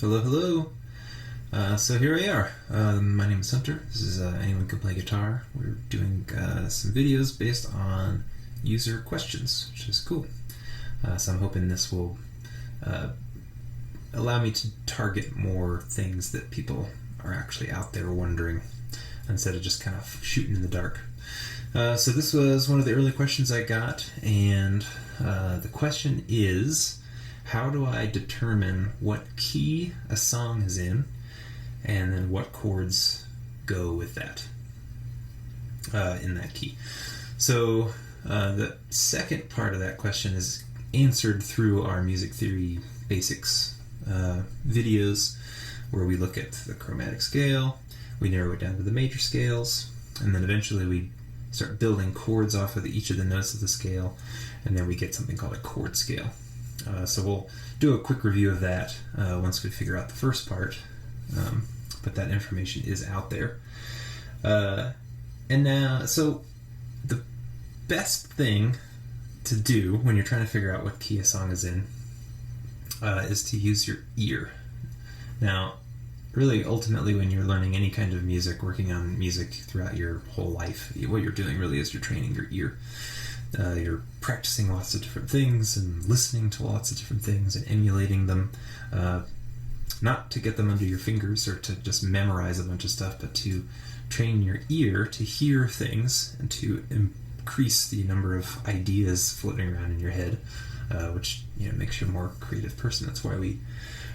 Hello, hello. So here we are. My name is Hunter. This is Anyone Can Play Guitar. We're doing some videos based on user questions, which is cool. So I'm hoping this will allow me to target more things that people are actually out there wondering instead of just kind of shooting in the dark. So this was one of the early questions I got, and the question is, how do I determine what key a song is in and then what chords go with that in that key? So the second part of that question is answered through our music theory basics videos, where we look at the chromatic scale, we narrow it down to the major scales, and then eventually we start building chords off of each of the notes of the scale, and then we get something called a chord scale. So we'll do a quick review of that once we figure out the first part, but that information is out there. And now, so the best thing to do when you're trying to figure out what key a song is in is to use your ear. Now, really, ultimately, when you're learning any kind of music, working on music throughout your whole life, what you're doing really is you're training your ear. You're practicing lots of different things and listening to lots of different things and emulating them, not to get them under your fingers or to just memorize a bunch of stuff, but to train your ear to hear things and to increase the number of ideas floating around in your head, which makes you a more creative person. That's why we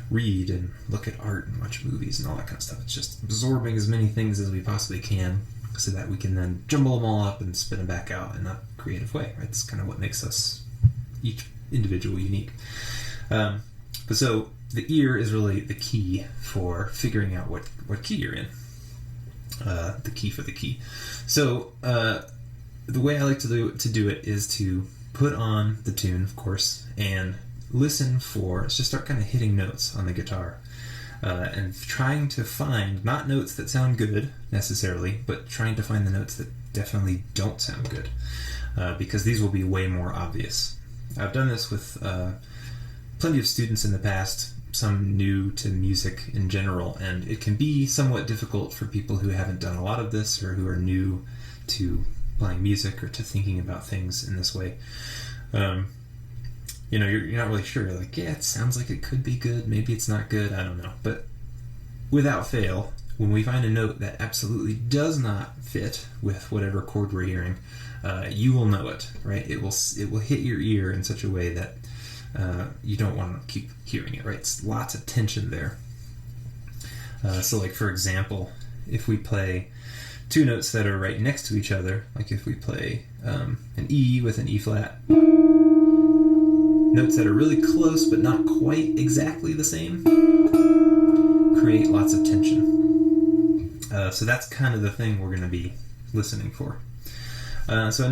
read and look at art and watch movies and all that kind of stuff. It's just absorbing as many things as we possibly can, so that we can then jumble them all up and spit them back out in a creative way, right? It's kind of what makes us, each individual, unique. But so the ear is really the key for figuring out what key you're in. The key for the key. So the way I like to do it is to put on the tune, of course, and listen for, just start kind of hitting notes on the guitar. And trying to find, not notes that sound good necessarily, but trying to find the notes that definitely don't sound good, because these will be way more obvious. I've done this with plenty of students in the past, some new to music in general, and it can be somewhat difficult for people who haven't done a lot of this or who are new to playing music or to thinking about things in this way. You're not really sure. You're like, yeah, it sounds like it could be good. Maybe it's not good. I don't know. But without fail, when we find a note that absolutely does not fit with whatever chord we're hearing, you will know it, right? It will hit your ear in such a way that you don't want to keep hearing it, right? It's lots of tension there. So, like, for example, if we play two notes that are right next to each other, like if we play an E with an E flat, notes that are really close but not quite exactly the same create lots of tension. So that's kind of the thing we're going to be listening for. So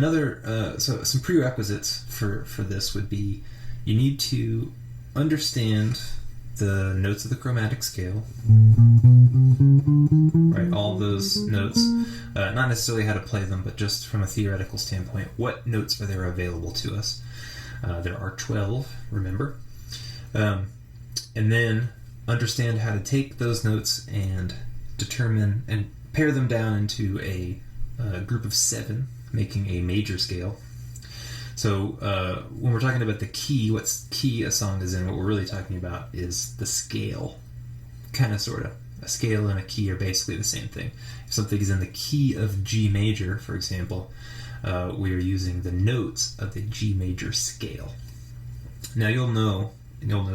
some prerequisites for this would be, you need to understand the notes of the chromatic scale, right? All those notes, not necessarily how to play them, but just from a theoretical standpoint, what notes are there available to us? There are 12, remember. And then understand how to take those notes and determine and pare them down into a group of 7, making a major scale. So when we're talking about the key, what key a song is in, what we're really talking about is the scale. Kind of, sort of. A scale and a key are basically the same thing. If something is in the key of G major, for example, we are using the notes of the G major scale. Now you'll know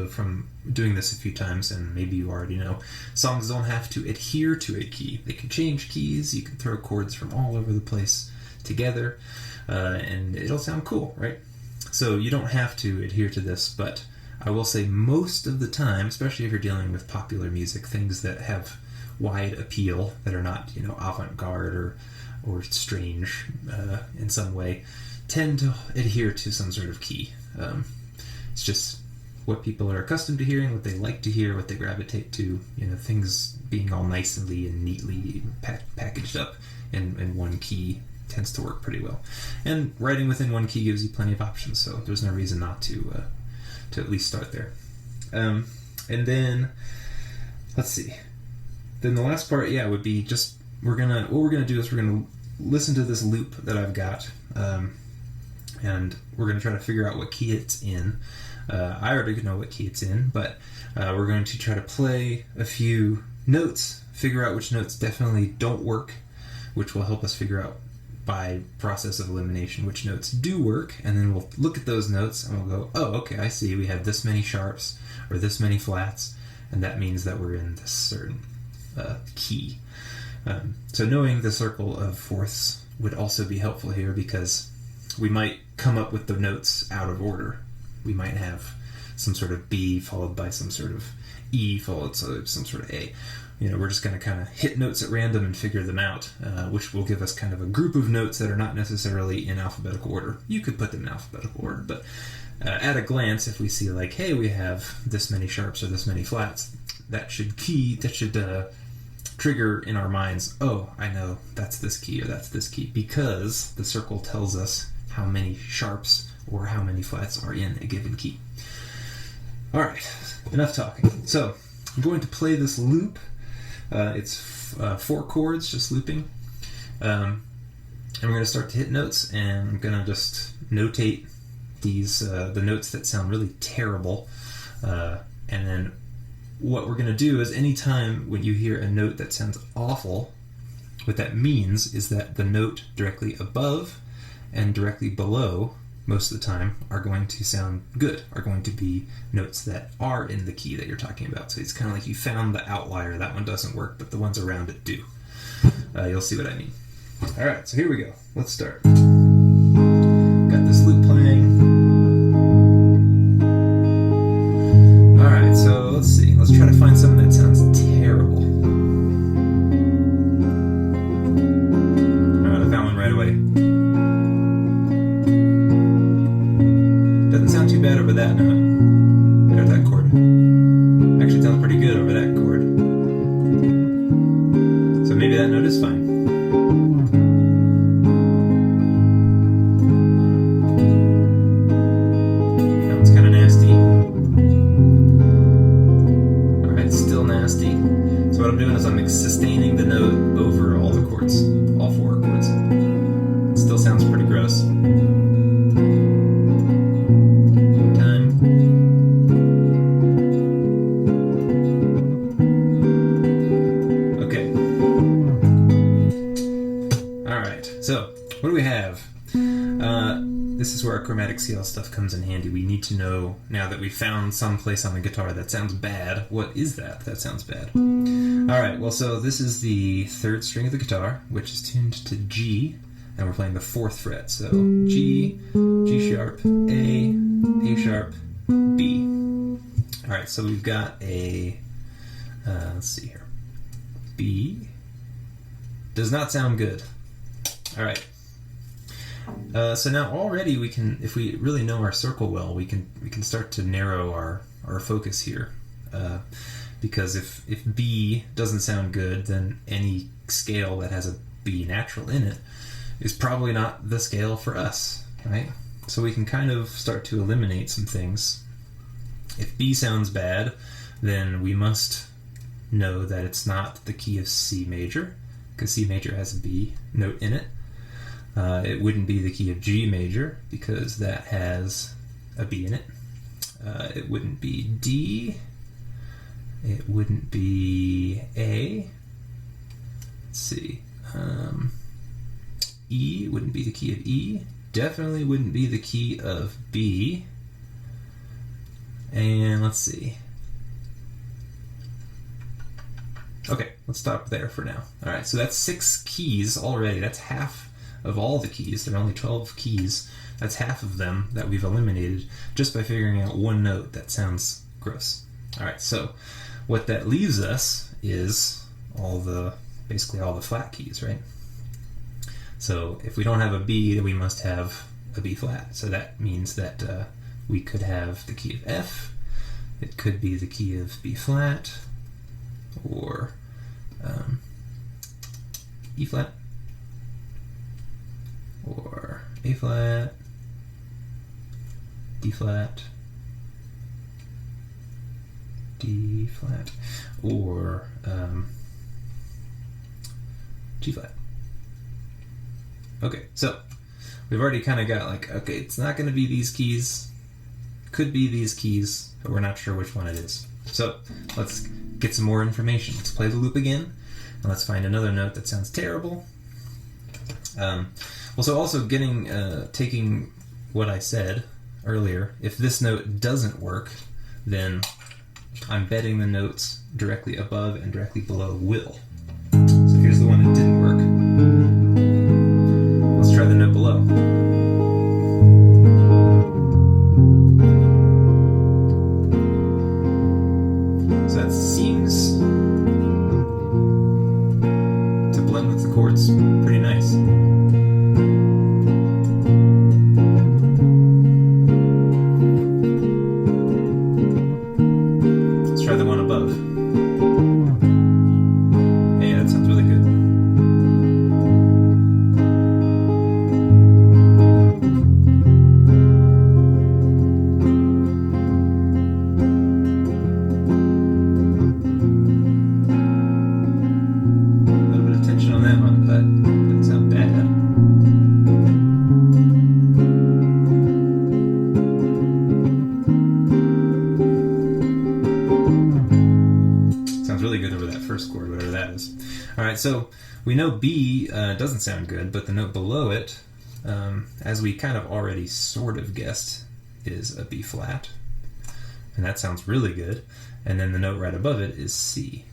from doing this a few times, and maybe you already know, songs don't have to adhere to a key. They can change keys, you can throw chords from all over the place together, and it'll sound cool, right? So you don't have to adhere to this, but I will say most of the time, especially if you're dealing with popular music, things that have wide appeal, that are not, avant-garde or strange in some way, tend to adhere to some sort of key. It's just what people are accustomed to hearing, what they like to hear, what they gravitate to, things being all nicely and neatly packaged up in one key tends to work pretty well. And writing within one key gives you plenty of options, so there's no reason not to at least start there. And then let's see. Then the last part, would be just what we're gonna do is we're gonna listen to this loop that I've got, and we're gonna try to figure out what key it's in. I already know what key it's in, but we're going to try to play a few notes, figure out which notes definitely don't work, which will help us figure out by process of elimination which notes do work, and then we'll look at those notes and we'll go, oh, okay, I see, we have this many sharps or this many flats, and that means that we're in this certain key. So knowing the circle of fourths would also be helpful here, because we might come up with the notes out of order. We might have some sort of B followed by some sort of E followed by some sort of A. We're just going to kind of hit notes at random and figure them out, which will give us kind of a group of notes that are not necessarily in alphabetical order. You could put them in alphabetical order, but at a glance, if we see like, hey, we have this many sharps or this many flats, that should trigger in our minds, oh, I know that's this key or that's this key, because the circle tells us how many sharps or how many flats are in a given key. All right, enough talking. So I'm going to play this loop. It's 4 chords just looping, and we're going to start to hit notes, and I'm going to just notate these the notes that sound really terrible, and then what we're going to do is anytime when you hear a note that sounds awful, what that means is that the note directly above and directly below, most of the time, are going to sound good, are going to be notes that are in the key that you're talking about. So it's kind of like you found the outlier. That one doesn't work, but the ones around it do. You'll see what I mean. All right, so here we go. Let's start. Got this loop playing. All right, so let's see. Let's try to find something that sounds terrible. All right, I found one right away. Doesn't sound too bad over that note. There's that chord. Actually sounds pretty good over that chord. So maybe that note is fine. That one's kind of nasty. Alright, still nasty. So what I'm doing is I'm sustaining the note over all the chords, all 4 chords. It still sounds pretty gross. So, what do we have? This is where our chromatic scale stuff comes in handy. We need to know, now that we've found some place on the guitar that sounds bad, what is that sounds bad? Alright, well, so this is the 3rd string of the guitar, which is tuned to G, and we're playing the 4th fret. So G, G sharp, A sharp, B. Alright, so we've got a, let's see here, B. Does not sound good. All right. So now already we can, if we really know our circle well, we can start to narrow our focus here, because if B doesn't sound good, then any scale that has a B natural in it is probably not the scale for us, right? So we can kind of start to eliminate some things. If B sounds bad, then we must know that it's not the key of C major, because C major has a B note in it. It wouldn't be the key of G major, because that has a B in it. It wouldn't be D. It wouldn't be A. Let's see. E wouldn't be the key of E. Definitely wouldn't be the key of B. And let's see. Okay, let's stop there for now. All right, so that's 6 keys already. That's half of all the keys. There are only 12 keys. That's half of them that we've eliminated just by figuring out one note that sounds gross. All right, so what that leaves us is basically all the flat keys, right? So if we don't have a B, then we must have a B flat. So that means that we could have the key of F. It could be the key of B flat, or E flat, or A flat, D flat, D flat, or G flat. Okay, so we've already kind of got like, okay, it's not going to be these keys, could be these keys, but we're not sure which one it is. So let's get some more information. Let's play the loop again, and let's find another note that sounds terrible. Well, so also taking what I said earlier, if this note doesn't work, then I'm betting the notes directly above and directly below will. So here's the one that didn't work. Let's try the note below. So that seems to blend with the chords pretty nice. Let's try the one above. Hey, that sounds really good. Alright, so we know B doesn't sound good, but the note below it, as we kind of already sort of guessed, is a B flat. And that sounds really good. And then the note right above it is C.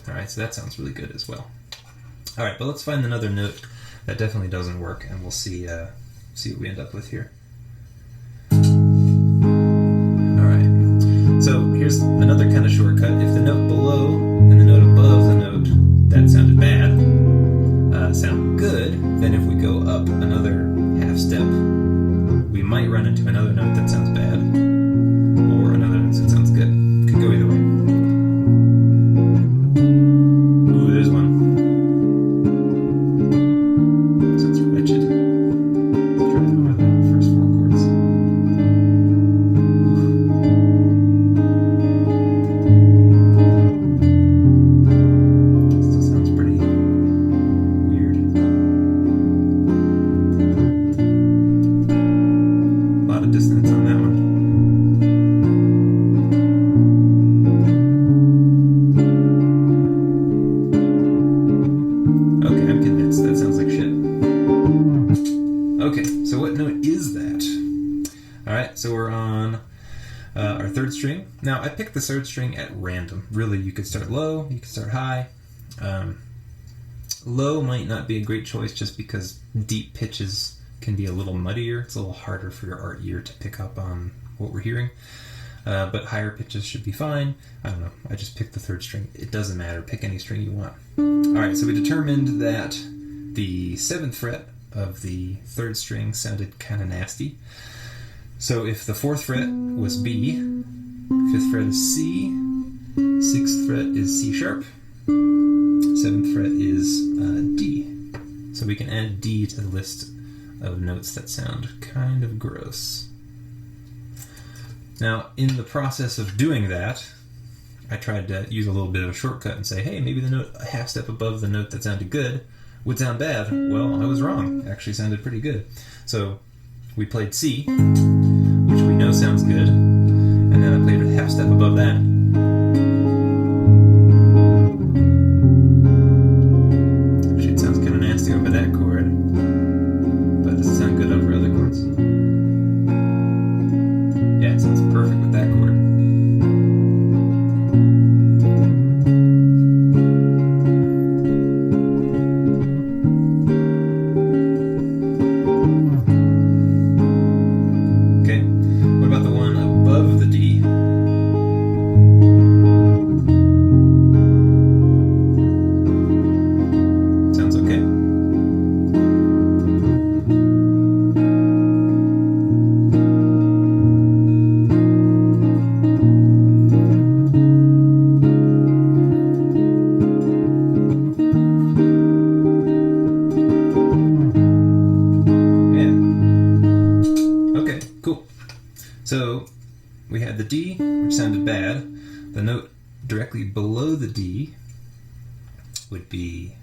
Alright, so that sounds really good as well. Alright, but let's find another note that definitely doesn't work, and we'll see what we end up with here. Alright, so here's another kind of shortcut. If the note below and the note above the note that sounded bad sound good, then if we go up another half step, we might run into another note that sounds bad, or another note that sounds good. Could go either way. Ooh, there's one. Sounds wretched. Let's try it over the first four chords. Still sounds pretty weird. A lot of dissonance on that one. Okay, I'm convinced. That sounds like shit. Okay, so what note is that? Alright, so we're on our third string. Now, I picked the third string at random. Really, you could start low, you could start high. Low might not be a great choice just because deep pitches can be a little muddier. It's a little harder for our ear to pick up on what we're hearing. But higher pitches should be fine. I don't know. I just picked the third string. It doesn't matter. Pick any string you want. Alright, so we determined that the 7th fret of the third string sounded kind of nasty. So if the 4th fret was B, 5th fret is C, 6th fret is C sharp, 7th fret is D. So we can add D to the list of notes that sound kind of gross. Now, in the process of doing that, I tried to use a little bit of a shortcut and say, hey, maybe the note a half step above the note that sounded good would sound bad. Well, I was wrong. It actually sounded pretty good. So we played C, which we know sounds good, and then I played a half step above that. Actually, it sounds kind of nasty over that chord, but does it sound good over other chords? Yeah, it sounds perfect with that chord. Okay, what about the one above the D? Sounds okay. So we had the D, which sounded bad. The note directly below the D would be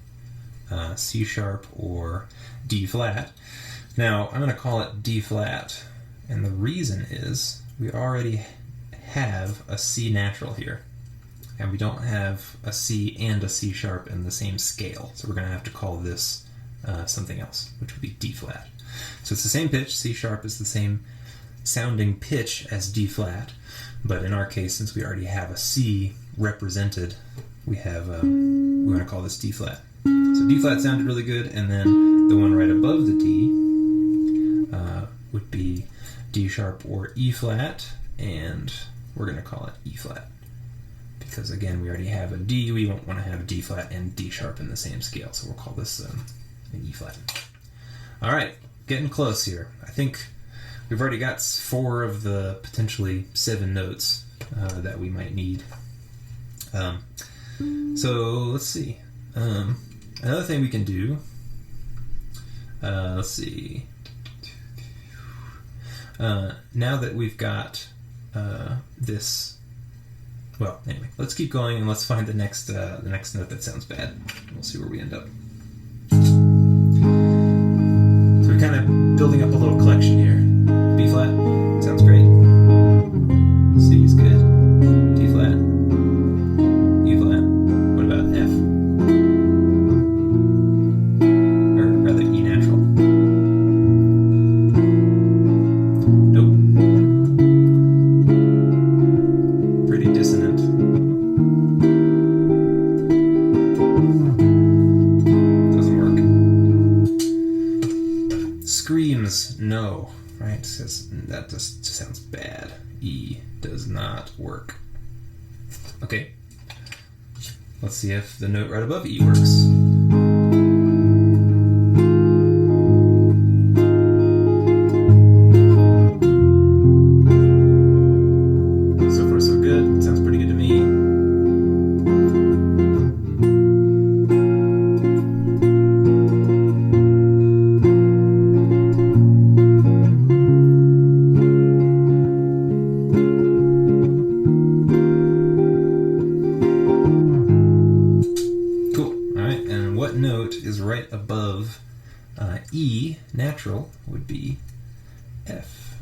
C sharp or D flat. Now, I'm going to call it D flat, and the reason is we already have a C natural here, and we don't have a C and a C sharp in the same scale, so we're going to have to call this something else, which would be D flat. So it's the same pitch. C sharp is the same sounding pitch as D flat, but in our case, since we already have a C represented, we're going to call this D flat. So D flat sounded really good, and then the one right above the D would be D sharp or E flat, and we're going to call it E flat. Because again, we already have a D, we won't want to have D flat and D sharp in the same scale, so we'll call this an E flat. All right, getting close here. I think we've already got 4 of the potentially 7 notes that we might need. So let's see. Another thing we can do, let's see. Now that we've got this, well, anyway, let's keep going and let's find the next note that sounds bad. We'll see where we end up. So we're kind of building up a little collection here. B flat, sounds great. C is good. D flat. E flat. What about F? Or rather E natural. Nope. Pretty dissonant. Doesn't work. Screams, no. Right? Says that just sounds bad. E does not work. Okay. Let's see if the note right above E works. So far so good. Sounds pretty good to me. Is right above E natural would be F.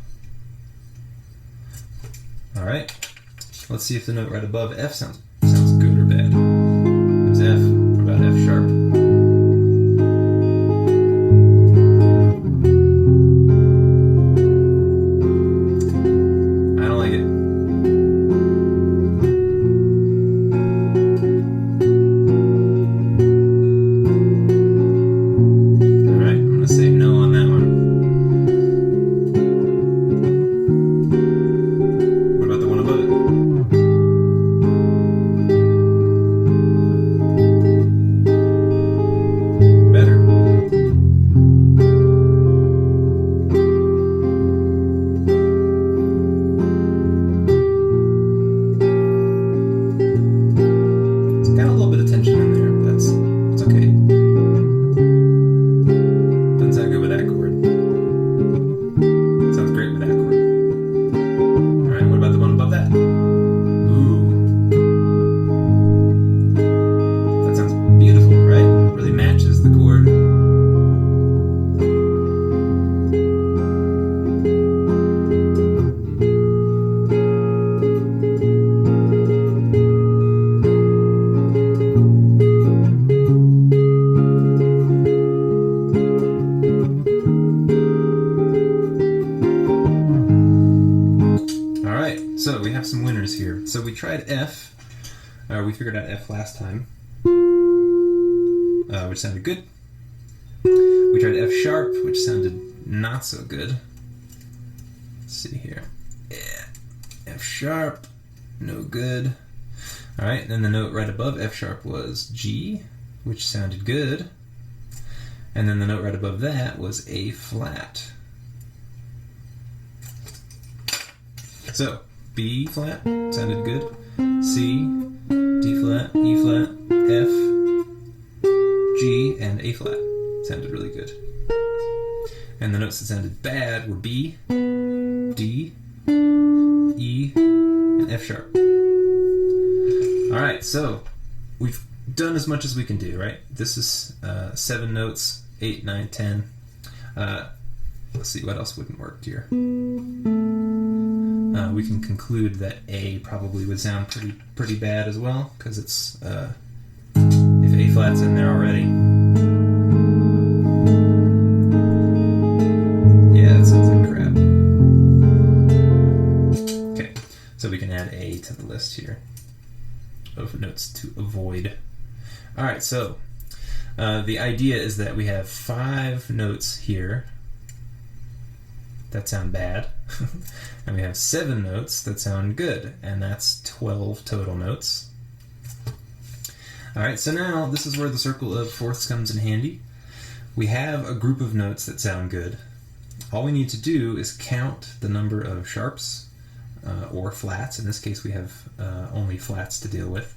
All right, let's see if the note right above F sounds good or bad. There's F. What about F sharp? I don't like it. So we have some winners here. So we tried F. We figured out F last time, which sounded good. We tried F sharp, which sounded not so good. Let's see here. Yeah. F sharp, no good. All right, then the note right above F sharp was G, which sounded good. And then the note right above that was A flat. So B flat sounded good. C, D flat, E flat, F, G, and A flat sounded really good. And the notes that sounded bad were B, D, E, and F sharp. All right, so we've done as much as we can do, right? This is 7 notes, 8, 9, 10. Let's see, what else wouldn't work here? We can conclude that A probably would sound pretty bad as well, because it's if A flat's in there already. Yeah, that sounds like crap. Okay, so we can add A to the list here of notes to avoid. All right, so the idea is that we have 5 notes here that sound bad, and we have 7 notes that sound good, and that's 12 total notes. All right, so now this is where the circle of fourths comes in handy. We have a group of notes that sound good. All we need to do is count the number of sharps or flats. In this case, we have only flats to deal with,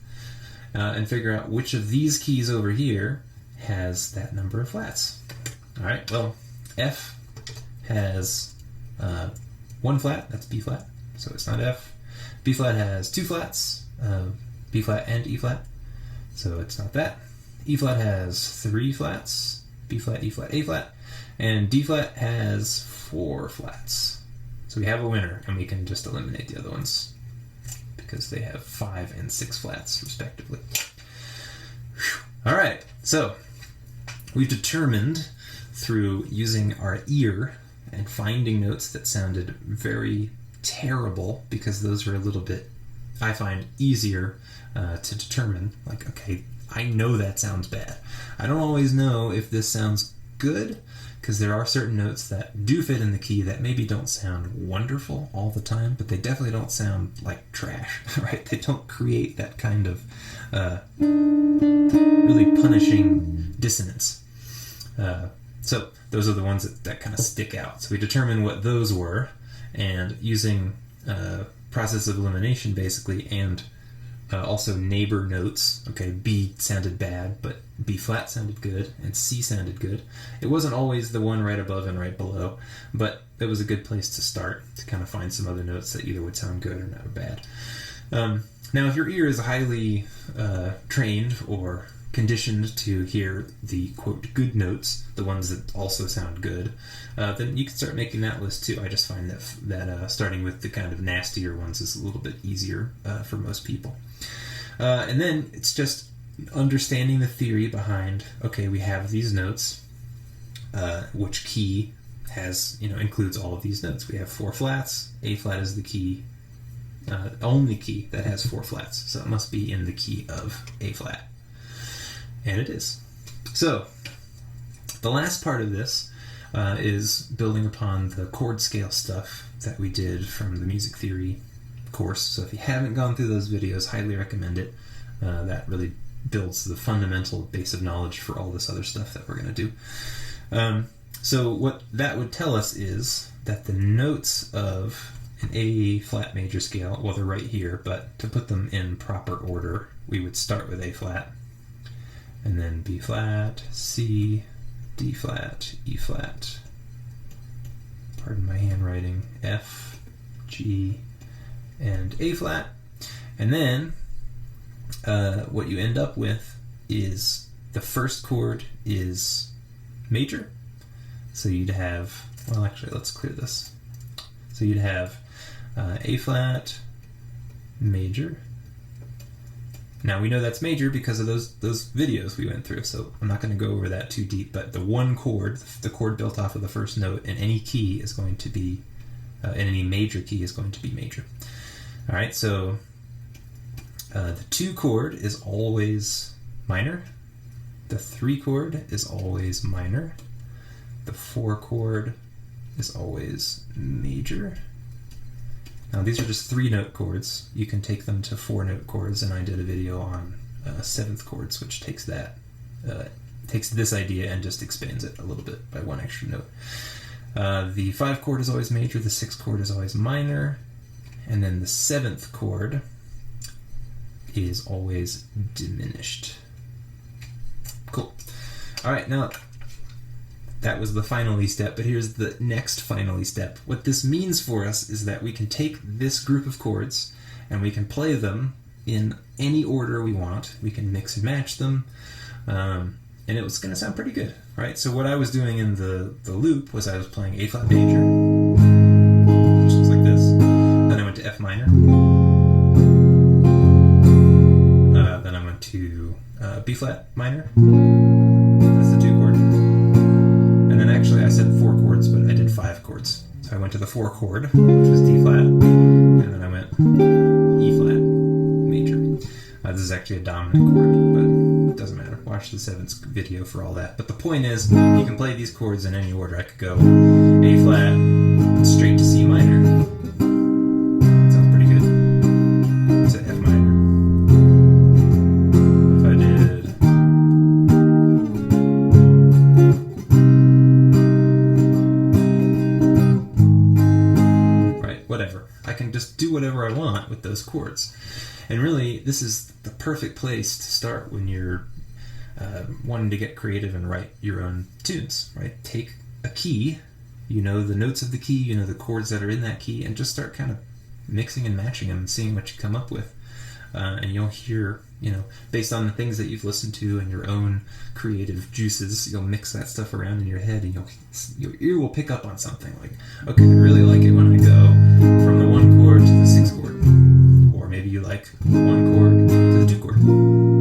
and figure out which of these keys over here has that number of flats. All right, well, F has 1 flat, that's B flat, so it's not F. B flat has 2 flats, B flat and E flat, so it's not that. E flat has 3 flats, B flat, E flat, A flat, and D flat has 4 flats. So we have a winner, and we can just eliminate the other ones because they have 5 and 6 flats respectively. All right, so we've determined through using our ear and finding notes that sounded very terrible, because those are a little bit, I find, easier to determine. Like, okay, I know that sounds bad. I don't always know if this sounds good, because there are certain notes that do fit in the key that maybe don't sound wonderful all the time, but they definitely don't sound like trash, right? They don't create that kind of really punishing dissonance. So those are the ones that kind of stick out. So we determine what those were, and using process of elimination basically, and also neighbor notes. Okay, B sounded bad, but B flat sounded good, and C sounded good. It wasn't always the one right above and right below, but it was a good place to start to kind of find some other notes that either would sound good or not bad. Now, if your ear is highly trained or conditioned to hear the, quote, good notes, the ones that also sound good, then you can start making that list too. I just find that starting with the kind of nastier ones is a little bit easier for most people. And then it's just understanding the theory behind, okay, we have these notes, which key has, includes all of these notes. We have 4 flats. A flat is the key, only key that has 4 flats, so it must be in the key of A flat. And it is. So, the last part of this is building upon the chord scale stuff that we did from the music theory course. So if you haven't gone through those videos, highly recommend it. That really builds the fundamental base of knowledge for all this other stuff that we're going to do. So what that would tell us is that the notes of an A flat major scale, well, they're right here, but to put them in proper order, we would start with A flat, and then B flat, C, D flat, E flat, pardon my handwriting, F, G, and A flat. And then what you end up with is the first chord is major. So you'd have, well, actually, let's clear this. So you'd have A flat, major. Now we know that's major because of those videos we went through, so I'm not going to go over that too deep, but the one chord, the chord built off of the first note in any key is going to be, in any major key is going to be major. All right, so the 2 chord is always minor, the 3 chord is always minor, the 4 chord is always major. Now these are just 3-note chords. You can take them to 4-note chords, and I did a video on 7th chords, which takes that, takes this idea and just expands it a little bit by 1 extra note. The 5 chord is always major, the 6 chord is always minor, and then the 7th chord is always diminished. Cool. All right, now that was the finally step, but here's the next finally step. What this means for us is that we can take this group of chords and we can play them in any order we want. We can mix and match them, and it was going to sound pretty good, right? So what I was doing in the loop was I was playing A flat major, which looks like this. Then I went to F minor. Then I went to B flat minor. That's the 2 chord. And then actually I said 4 chords, but I did 5 chords. So I went to the 4 chord, which was D flat, and then I went E flat major. This is actually a dominant chord, but it doesn't matter. Watch the 7th video for all that. But the point is, you can play these chords in any order. I could go A flat straight to C minor. Sounds pretty good. To F minor. If I did whatever. I can just do whatever I want with those chords. And really, this is the perfect place to start when you're wanting to get creative and write your own tunes, right? Take a key, you know the notes of the key, you know the chords that are in that key, and just start kind of mixing and matching them and seeing what you come up with. And you'll hear, based on the things that you've listened to and your own creative juices, you'll mix that stuff around in your head, and your ear will pick up on something like, okay, I really like it when I go from the 1 chord to the 6 chord, or maybe you like the 1 chord to the 2 chord,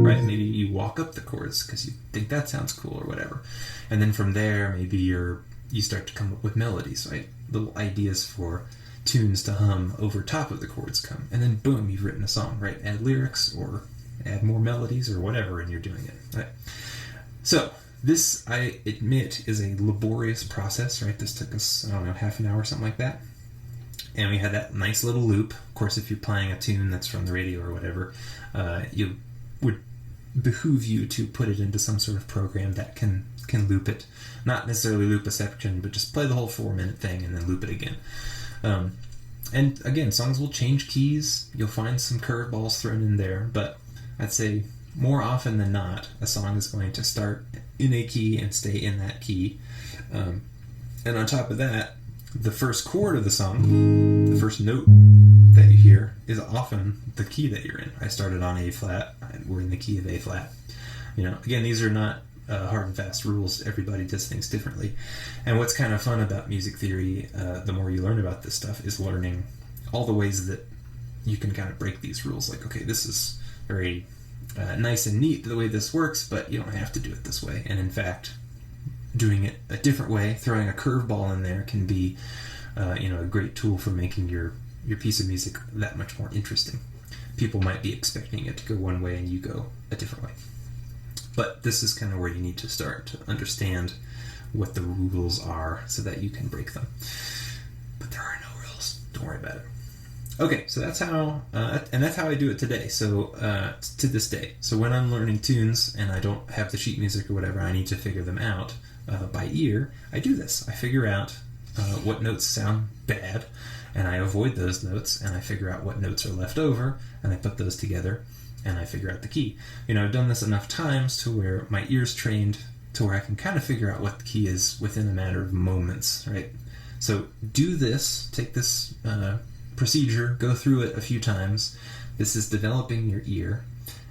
right? Maybe you walk up the chords because you think that sounds cool or whatever, and then from there maybe you start to come up with melodies, right? Little ideas for tunes to hum over top of the chords come, and then boom, you've written a song, right? Add lyrics or add more melodies or whatever, and you're doing it, right? So this, I admit, is a laborious process, right? This took us, half an hour, something like that, and we had that nice little loop. Of course, if you're playing a tune that's from the radio or whatever, you would behoove you to put it into some sort of program that can loop it, not necessarily loop a section, but just play the whole 4-minute thing and then loop it again. And again, songs will change keys. You'll find some curveballs thrown in there, but I'd say more often than not, a song is going to start in a key and stay in that key. And on top of that, the first chord of the song, the first note that you hear, is often the key that you're in. I started on A flat, we're in the key of A flat. Again, these are not hard and fast rules. Everybody does things differently. And what's kind of fun about music theory, the more you learn about this stuff, is learning all the ways that you can kind of break these rules. Like, okay, this is very nice and neat the way this works, but you don't have to do it this way. And in fact, doing it a different way, throwing a curveball in there, can be a great tool for making your piece of music that much more interesting. People might be expecting it to go one way and you go a different way. But this is kind of where you need to start to understand what the rules are so that you can break them. But there are no rules. Don't worry about it. Okay, so that's how, and that's how I do it today. So to this day. So when I'm learning tunes and I don't have the sheet music or whatever, I need to figure them out by ear. I do this. I figure out what notes sound bad, and I avoid those notes, and I figure out what notes are left over, and I put those together, and I figure out the key. I've done this enough times to where my ear's trained to where I can kind of figure out what the key is within a matter of moments, right? So do this, take this procedure, go through it a few times. This is developing your ear.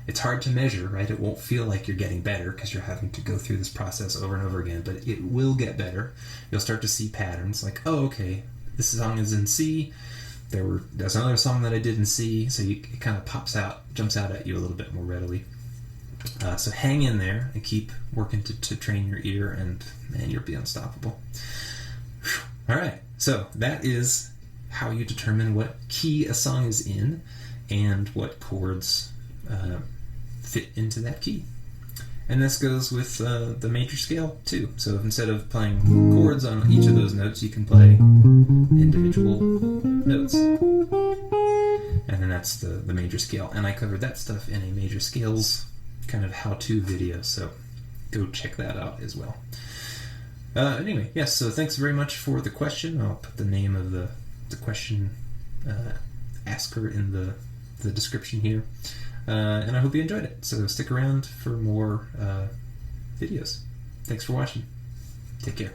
It's hard to measure, right? It won't feel like you're getting better because you're having to go through this process over and over again, but it will get better. You'll start to see patterns like, oh, okay, this song is in C. There's another song that I did in C, so it kind of jumps out at you a little bit more readily. So hang in there and keep working to train your ear, and man, you'll be unstoppable. All right, so that is how you determine what key a song is in and what chords fit into that key. And this goes with the major scale too. So if instead of playing chords on each of those notes, you can play individual notes. And then that's the major scale. And I covered that stuff in a major scales kind of how-to video, so go check that out as well. Anyway, yes, so thanks very much for the question. I'll put the name of the question asker in the description here. And I hope you enjoyed it. So stick around for more videos. Thanks for watching. Take care.